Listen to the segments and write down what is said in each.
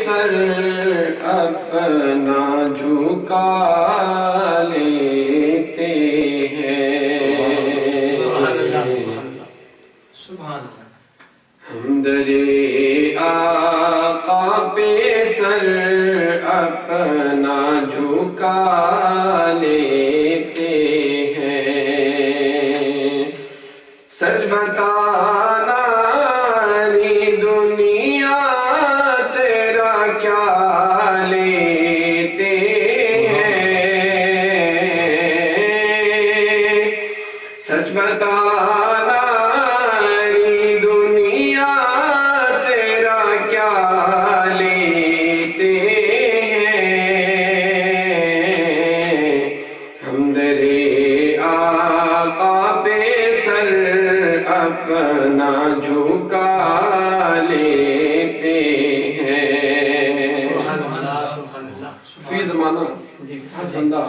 سر اپنا جھکا لیتے ہیں ہم در آقا پہ سر اپنا جھکا لیتے ہیں سچ بتانا نی دنیا تیرا کیا لیتے ہیں سچ بتانا نی دنیا تیرا کیا لیتے ہیں ہم در آقا پہ سر اپنا جھکا لیتے ہیں فی زمانہ بندہ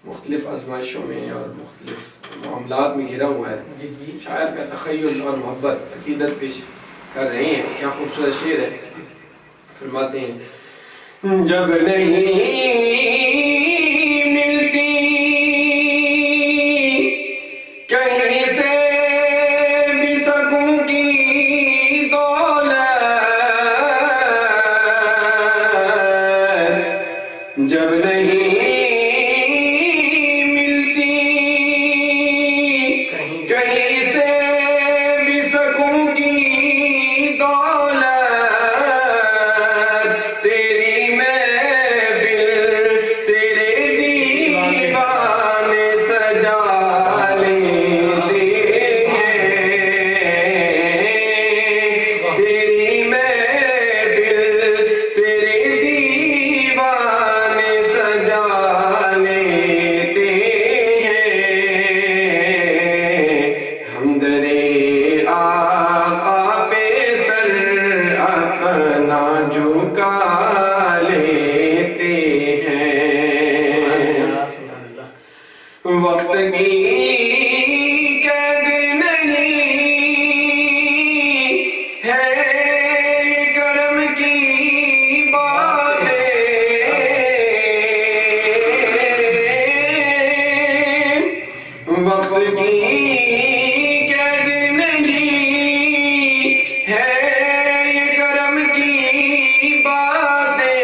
مختلف آزمائشوں میں اور مختلف معاملات میں گھرا ہوا ہے شاعر کا تخیل اور محبت عقیدت پیش کر رہے ہیں کیا خوبصورت شعر ہے فرماتے ہیں جب نہیں ملتی کہیں سے بھی سکوں کی دولت جب نہیں ملتی کہیں سے بھی سکوں کی دولت تیری محفل تیرے دیوانے سجا لیتے ہیں تیری محفل تیرے دیوانے سجا لیتے ہیں ہم در آقا پہ سر اپنا جھکا لیتے ہیں وقت کی قید نہیں ہے یہ کرم کی باتیں وقت کی قید نہیں ہے یہ کرم کی باتیں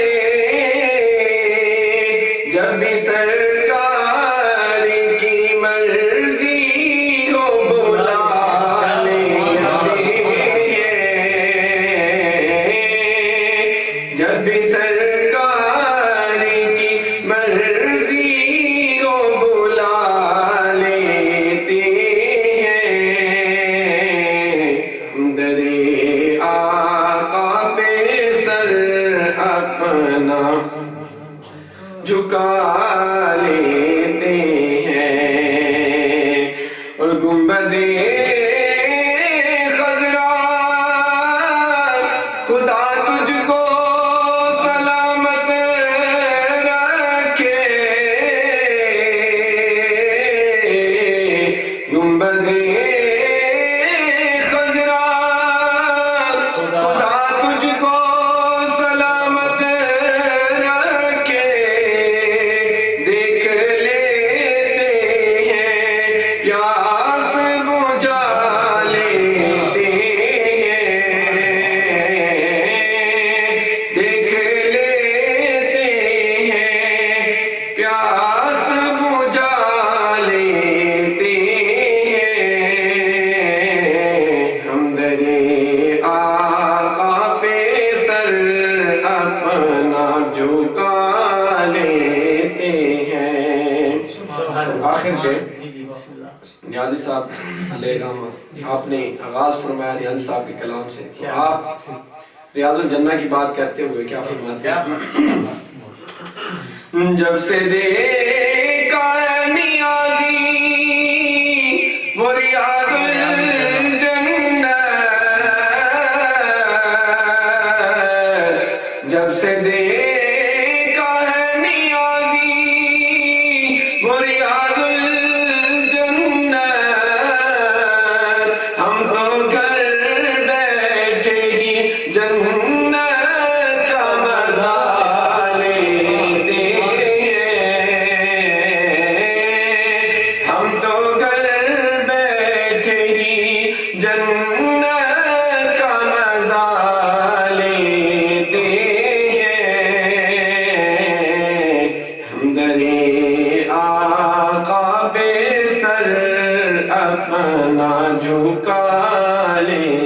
جب بھی سرکار کی مرضی ہو بلا لیتے ہیں جب بھی سرکار کی مرضی ہو بلا لیتے ہیں ہم در آقا پہ سر اپنا جھکا لیتے ہیں اور گنبد خضرا خدا تجھ کو سلامت رکھے گنبد خضرا خدا تجھ کو سلامت رکھے دیکھ لیتے ہیں پیاس بجھا لیتے ہیں دیکھ لیتے ہیں پیاس بجھا لیتے ہیں ہم در آقا پہ سر اپنا جھکا لیتے ہیں آخر پہ نیازی صاحب علیہ الرحمہ آپ نے آغاز فرمایا نیازی صاحب کے کلام سے تو آپ ریاض الجنہ کی بات کرتے ہوئے کیا فرماتے ہیں جب سے دیکھا ہے نیازی وہ ریاض الجنہ جب سے دیکھا ہے نیازی وہ ریاض الجنہ ہم تو گھر بیٹھے ہی جنت کا اپنا جھکا لیتے